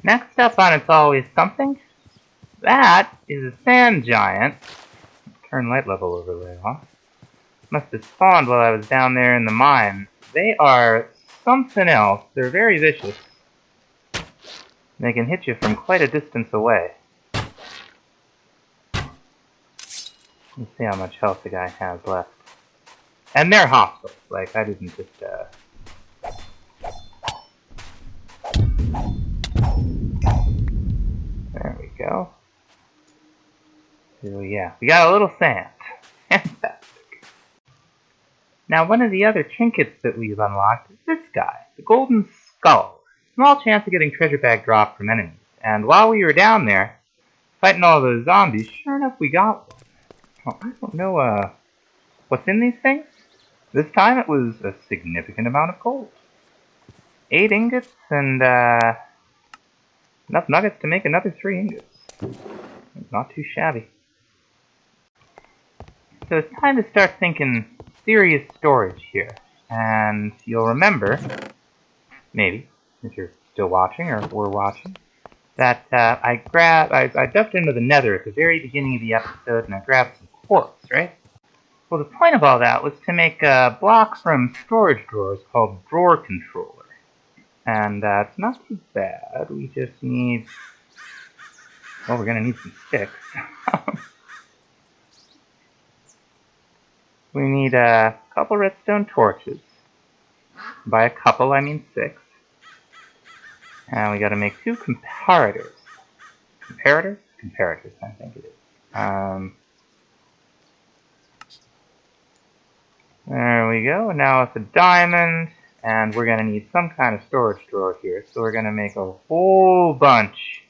Next up on It's Always Something, that is a sand giant. Turn light level overlay off. Must have spawned while I was down there in the mine. They are something else. They're very vicious. They can hit you from quite a distance away. Let's see how much health the guy has left. And they're hostile. Like, I didn't just, There we go. So yeah, we got a little sand. Fantastic. Now, one of the other trinkets that we've unlocked is this guy, the Golden Skull. Small chance of getting treasure bag drop from enemies. And while we were down there, fighting all those zombies, sure enough we got one. Oh, I don't know, what's in these things? This time it was a significant amount of gold. 8 ingots and, enough nuggets to make another 3 ingots. Not too shabby. So it's time to start thinking serious storage here. And you'll remember, maybe, if you're still watching or were watching, that I dumped into the nether at the very beginning of the episode and I grabbed some quartz, right? Well, the point of all that was to make a block from storage drawers called Drawer Controller. And it's not too bad. We just need... Well, we're going to need some sticks. We need a couple redstone torches. By a couple, I mean 6. And we got to make 2 comparators. Comparators? Comparators, I think it is. There we go. Now it's a diamond. And we're going to need some kind of storage drawer here. So we're going to make a whole bunch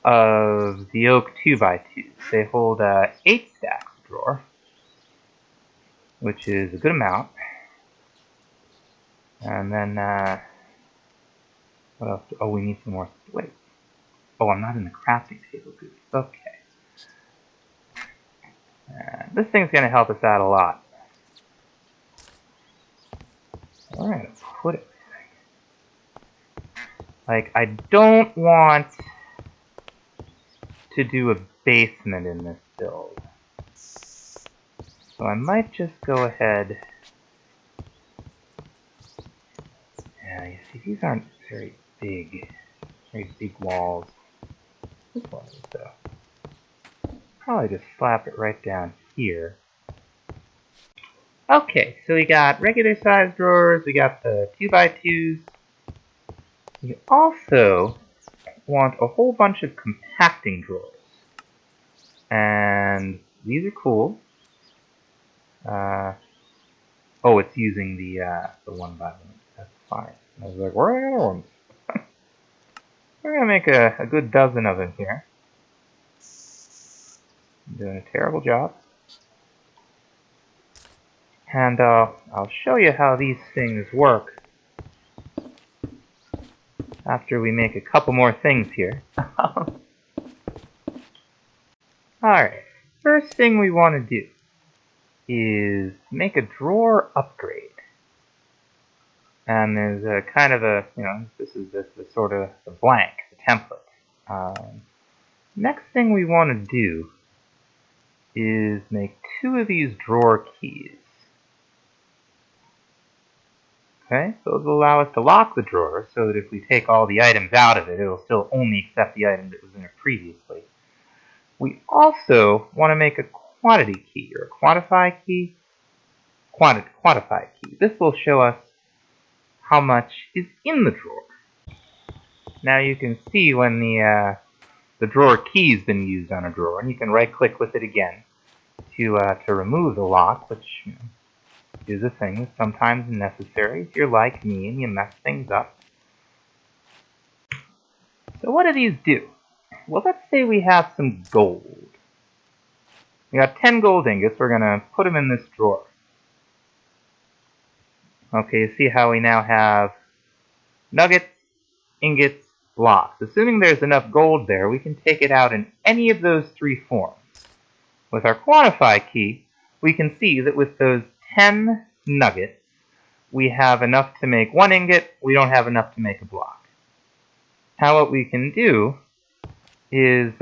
of the oak 2x2s. They hold 8 stacks of drawer, which is a good amount. And then, what else? Oh, we need some more. Wait. Oh, I'm not in the crafting table. Good. Okay. This thing's going to help us out a lot. Where am I going to put everything? Like, I don't want to do a basement in this build. So I might just go ahead. Yeah, you see, these aren't very big walls. This one is, though. Probably just slap it right down here. Okay, so we got regular size drawers, we got the 2x2s. We also want a whole bunch of compacting drawers. And these are cool. Oh, it's using the 1x1. That's fine. I was like, where are the other ones? We're gonna make a good dozen of them here. I'm doing a terrible job. And I'll show you how these things work after we make a couple more things here. Alright, first thing we want to do is make a drawer upgrade. And there's a kind of a, this is the sort of the blank, the template. Next thing we want to do is make 2 of these drawer keys. Okay, those will allow us to lock the drawer so that if we take all the items out of it, it'll still only accept the item that was in it previously. We also want to make a quantity key, or a quantify key. Quantify key. This will show us how much is in the drawer. Now you can see when the drawer key's been used on a drawer, and you can right-click with it again to remove the lock, which is a thing that's sometimes necessary if you're like me and you mess things up. So what do these do? Well, let's say we have some gold. We got 10 gold ingots. We're going to put them in this drawer. Okay, you see how we now have nuggets, ingots, blocks. Assuming there's enough gold there, we can take it out in any of those 3 forms. With our quantify key, we can see that with those 10 nuggets, we have enough to make 1 ingot. We don't have enough to make a block. Now what we can do is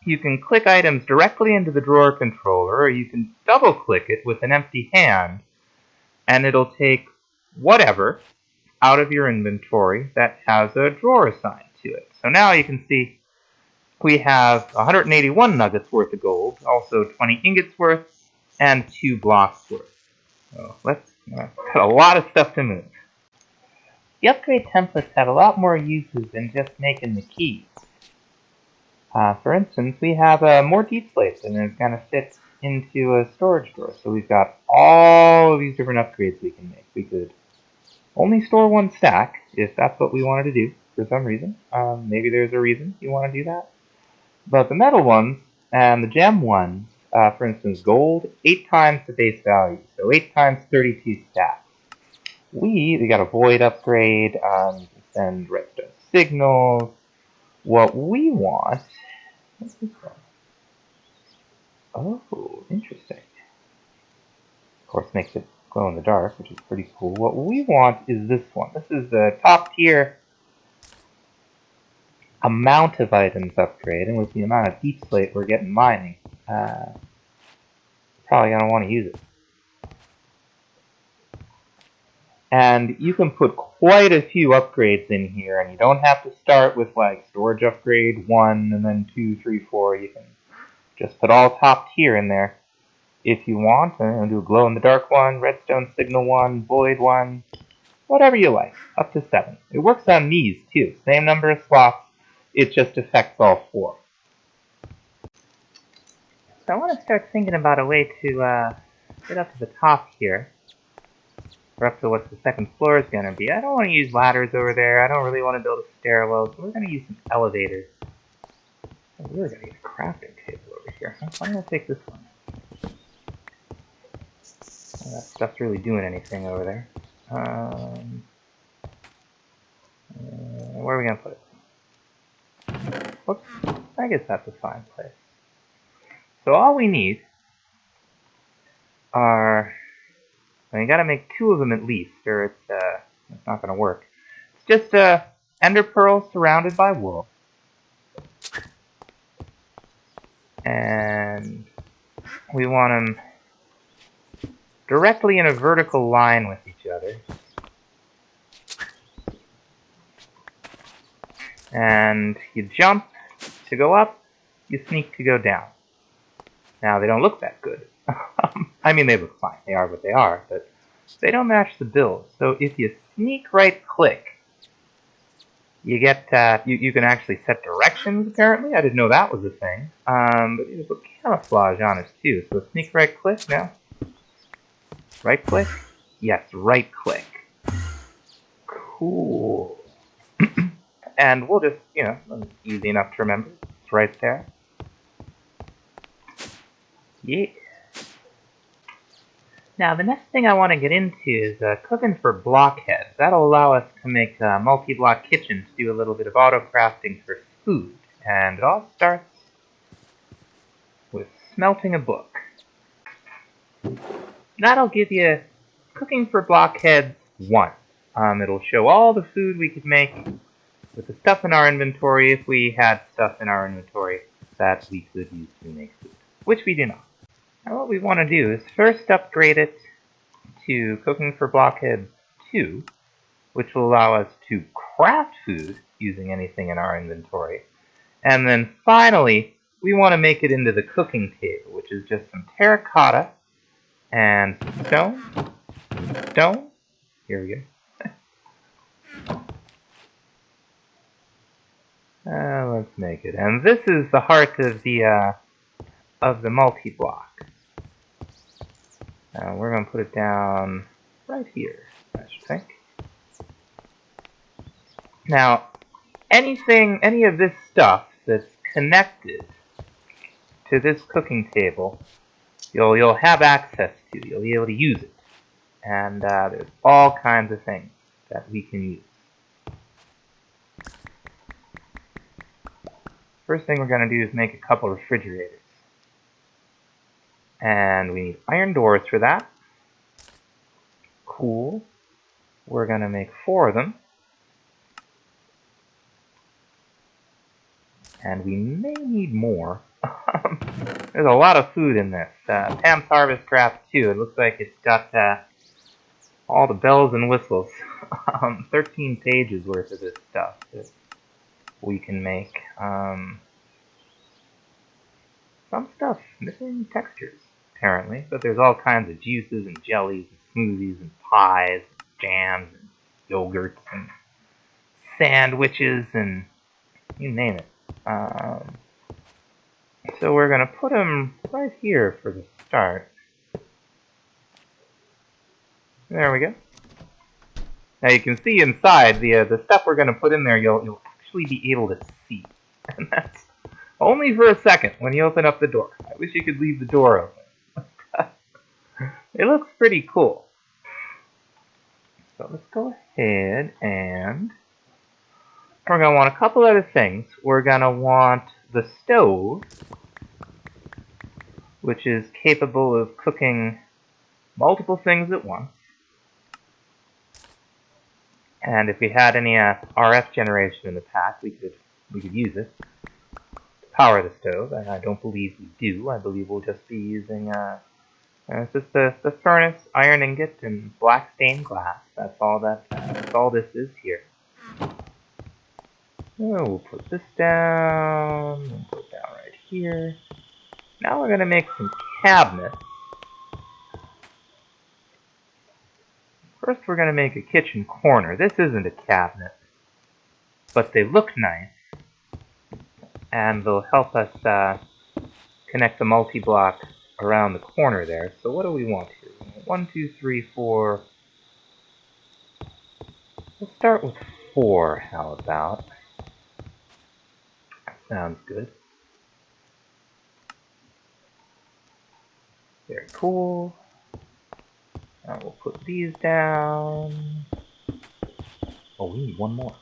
you can click items directly into the drawer controller, or you can double click it with an empty hand, and it'll take whatever out of your inventory that has a drawer assigned to it. So now you can see we have 181 nuggets worth of gold, also 20 ingots worth, and 2 blocks worth. So let's got a lot of stuff to move. The upgrade templates have a lot more uses than just making the keys. For instance, we have more deep plates, and it's going to fit into a storage drawer. So we've got all of these different upgrades we can make. We could only store one stack if that's what we wanted to do for some reason. Maybe there's a reason you want to do that. But the metal ones and the gem ones, for instance, gold, 8 times the base value, so 8 times 32 stacks. We got a void upgrade, send redstone signals. What we want, what's this one? Oh, interesting. Of course, makes it glow in the dark, which is pretty cool. What we want is this one. This is the top tier amount of items upgrade, and with the amount of deep slate we're getting mining, probably gonna want to use it. And you can put quite a few upgrades in here, and you don't have to start with like storage upgrade 1 and then 2, 3, 4. You can just put all top tier in there if you want. And do a glow in the dark one, redstone signal one, void one, whatever you like, up to 7. It works on these too, same number of slots, it just affects all 4. So I want to start thinking about a way to get up to the top here. Or up to what the second floor is going to be. I don't want to use ladders over there. I don't really want to build a stairwell, so we're going to use some elevators. I'm really going to get a crafting table over here. I'm going to take this one. Oh, that stuff's really doing anything over there. Where are we going to put it? Whoops. I guess that's a fine place. So all we need are... Well, you gotta make 2 of them at least, or it's not gonna work. It's just ender pearls surrounded by wool. And we want them directly in a vertical line with each other. And you jump to go up, you sneak to go down. Now, they don't look that good. I mean, they look fine. They are what they are, but they don't match the build. So if you sneak right-click, you get you can actually set directions. Apparently, I didn't know that was a thing. But you just put camouflage on it too. So sneak right-click now. Right-click. Yes, right-click. Cool. And we'll just, easy enough to remember. It's right there. Yeah. Now, the next thing I want to get into is cooking for blockheads. That'll allow us to make multi-block kitchens, do a little bit of auto-crafting for food. And it all starts with smelting a book. That'll give you cooking for blockheads 1. It'll show all the food we could make with the stuff in our inventory if we had stuff in our inventory that we could use to make food, which we do not. Now what we want to do is first upgrade it to cooking for blockheads 2, which will allow us to craft food using anything in our inventory. And then finally, we want to make it into the cooking table, which is just some terracotta and stone. Here we go. Let's make it. And this is the heart of the multi-block. We're going to put it down right here, I should think. Now, any of this stuff that's connected to this cooking table, you'll have access to. You'll be able to use it. And there's all kinds of things that we can use. First thing we're going to do is make a couple refrigerators. And we need iron doors for that. Cool. We're going to make 4 of them. And we may need more. There's a lot of food in this. Pam's Harvest Craft too. It looks like it's got all the bells and whistles. 13 pages worth of this stuff that we can make. Some stuff missing textures, apparently, but there's all kinds of juices and jellies and smoothies and pies, and jams and yogurts and sandwiches and you name it. So we're gonna put them right here for the start. There we go. Now you can see inside the stuff we're gonna put in there. You'll actually be able to see, and that's only for a second when you open up the door. I wish you could leave the door open. It looks pretty cool. So let's go ahead and we're gonna want a couple other things. We're gonna want the stove, which is capable of cooking multiple things at once. And if we had any RF generation in the pack, we could use it to power the stove. And I don't believe we do. I believe we'll just be using it's just the furnace, iron ingot, and black stained glass. That's all this is here. Oh, we'll put this down. We'll put it down right here. Now we're gonna make some cabinets. First, we're going to make a kitchen corner. This isn't a cabinet, but they look nice, and they'll help us connect the multi-block around the corner there. So what do we want here? 1, 2, 3, 4. We'll start with 4, how about? That sounds good. Very cool. Now we'll put these down. Oh, we need one more.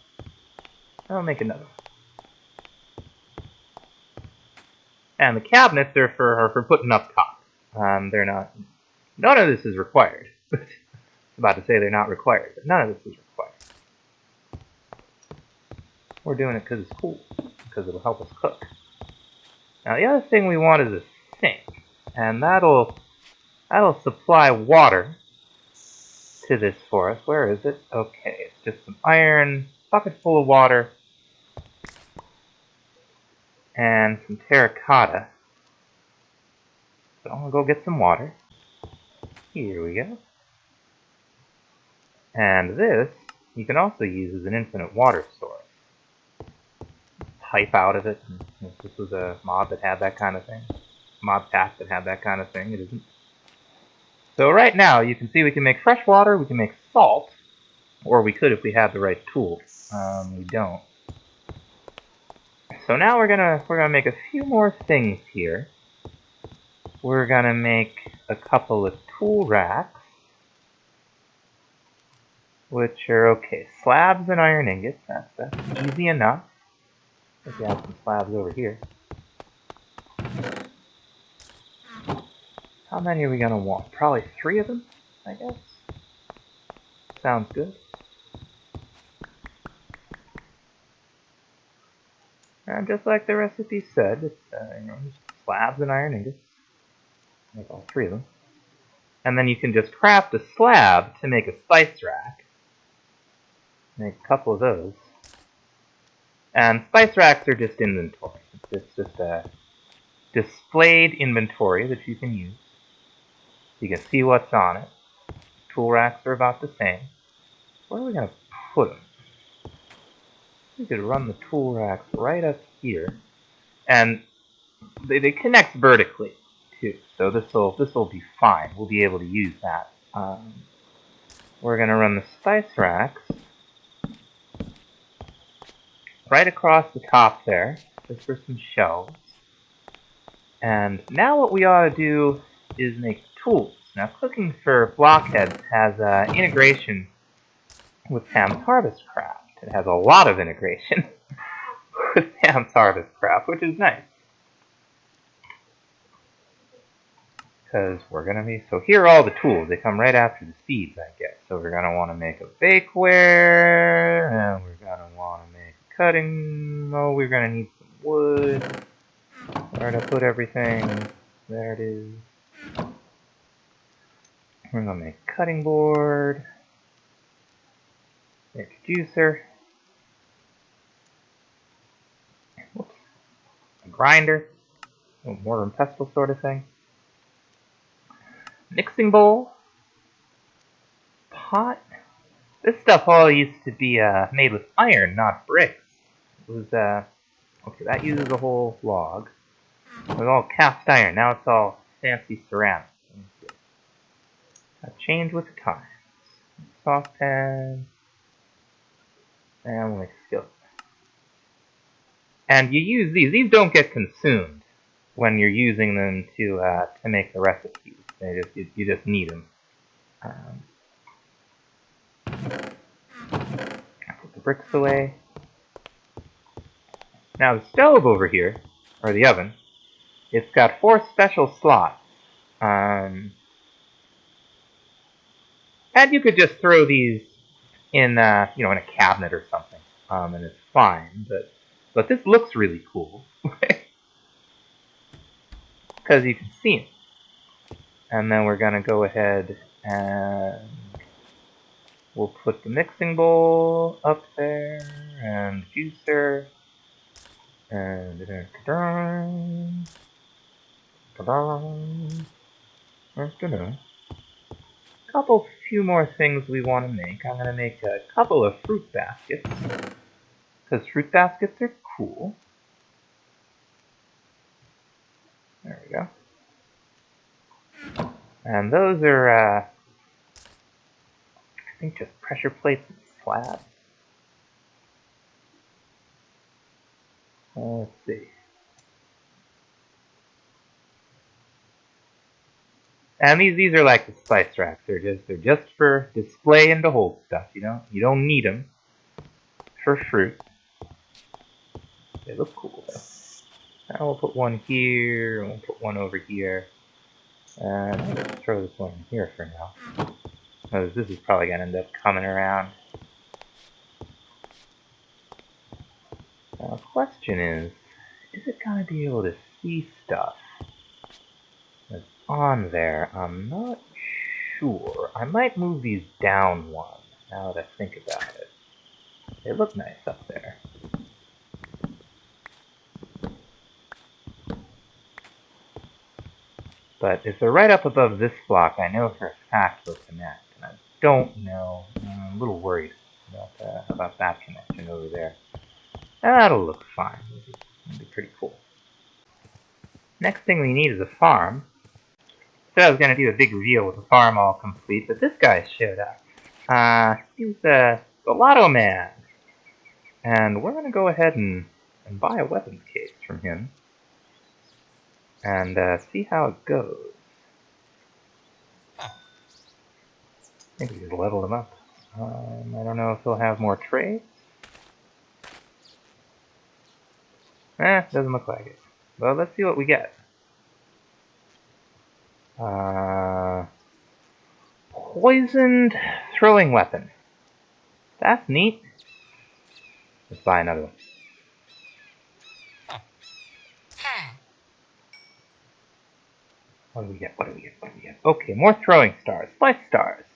I'll make another. And the cabinets are for putting up top. They're not. None of this is required. I was about to say they're not required, but none of this is required. We're doing it because it's cool, because it'll help us cook. Now the other thing we want is a sink, and that'll supply water to this for us. Where is it? Okay, it's just some iron, bucket full of water, and some terracotta. So I'll go get some water. Here we go. And this you can also use as an infinite water source. Pipe out of it. If this was a mod that had that kind of thing. Mod pack that had that kind of thing. It isn't. So right now you can see we can make fresh water, we can make salt, or we could if we had the right tools. We don't. So now we're gonna make a few more things here. We're gonna make a couple of tool racks, which are okay. Slabs and iron ingots. That's easy enough. If we have some slabs over here. How many are we gonna want? Probably 3 of them, I guess. Sounds good. And just like the recipe said, it's slabs and iron ingots. Make all 3 of them. And then you can just craft a slab to make a spice rack. Make a couple of those. And spice racks are just inventory. It's just a displayed inventory that you can use. You can see what's on it. Tool racks are about the same. Where are we going to put them? We could run the tool racks right up here. And they connect vertically, too. So this will be fine. We'll be able to use that. We're going to run the spice racks right across the top there, just for some shelves. And now what we ought to do is make tools. Now cooking for blockheads has integration with Pam's Harvest Craft. It has a lot of integration with Pam's Harvest Craft, which is nice. Because we're going to be... So here are all the tools. They come right after the seeds, I guess. So we're going to want to make a bakeware, and we're going to want to make a cutting... Oh, we're going to need some wood. Where to put everything? There it is. We're gonna make a cutting board. Make a juicer. Whoops. A grinder. A mortar and pestle sort of thing. Mixing bowl. Pot. This stuff all used to be made with iron, not bricks. It was, okay, that uses a whole log. It was all cast iron, now it's all fancy ceramic. Change with the times. Saucepan. And we'll make a skillet. And you use these don't get consumed when you're using them to make the recipes. You just need them. Put the bricks away. Now the stove over here, or the oven, it's got 4 special slots. And you could just throw these in, in a cabinet or something, and it's fine. But this looks really cool because you can see it. And then we're gonna go ahead and we'll put the mixing bowl up there and juicer and few more things we want to make. I'm gonna make a couple of fruit baskets because fruit baskets are cool. There we go. And those are, I think, just pressure plates and slabs. Let's see. And these are like the spice racks. They're just for display and to hold stuff. You don't need them for fruit. They look cool though. Now we'll put one here. And we'll put one over here. And I'll just throw this one in here for now. Because this is probably gonna end up coming around. Now the question is it gonna be able to see stuff that's on there? I'm not sure. I might move these down one, now that I think about it. They look nice up there. But if they're right up above this block, I know for a fact they'll connect. And I don't know. I'm a little worried about that connection over there. That'll look fine. It'll be pretty cool. Next thing we need is a farm. Said I was going to do a big reveal with the farm all complete, but this guy showed up. He's the Lotto Man. And we're going to go ahead and buy a weapons case from him. And see how it goes. I think we just leveled him up. I don't know if he'll have more trades. Doesn't look like it. Well, let's see what we get. Poisoned throwing weapon. That's neat. Let's buy another one. What do we get? Okay, more throwing stars. Life stars.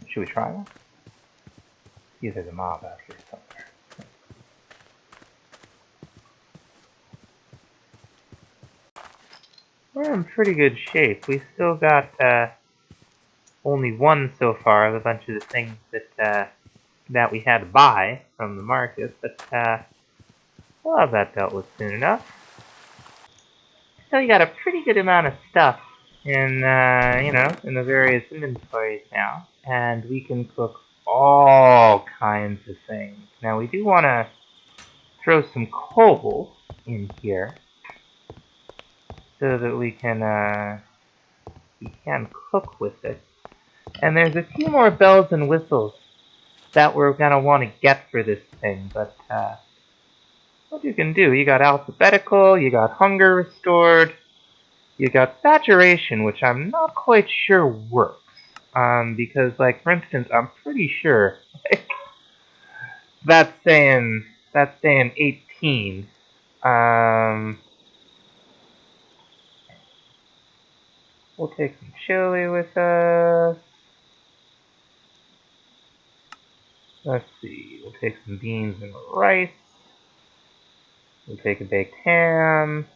Should we try one? See if there's a mob out here somewhere. We're in pretty good shape. We still got only one so far of a bunch of the things that we had to buy from the market, but we'll have that dealt with soon enough. So you got a pretty good amount of stuff in in the various inventories now, and we can cook all kinds of things. Now we do want to throw some coal in here so that we can cook with it. And there's a few more bells and whistles that we're gonna want to get for this thing, but what you can do, you got alphabetical, you got hunger restored, you got saturation, which I'm not quite sure works. Because, like, for instance, I'm pretty sure that's saying 18 15. We'll take some chili with us. Let's see, we'll take some beans and rice. We'll take a baked ham.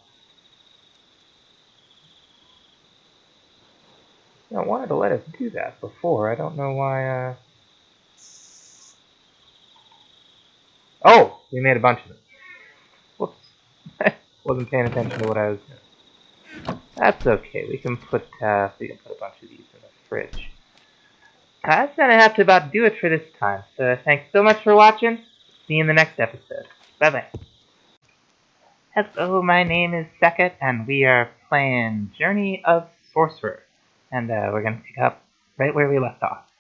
I wanted to let us do that before. I don't know why, Oh! We made a bunch of them. Whoops. Wasn't paying attention to what I was doing. That's okay. We can put a bunch of these in the fridge. That's gonna have to about do it for this time. So thanks so much for watching. See you in the next episode. Bye-bye. Hello, my name is Sekit, and we are playing Journey of Sorcerer. And we're gonna pick up right where we left off.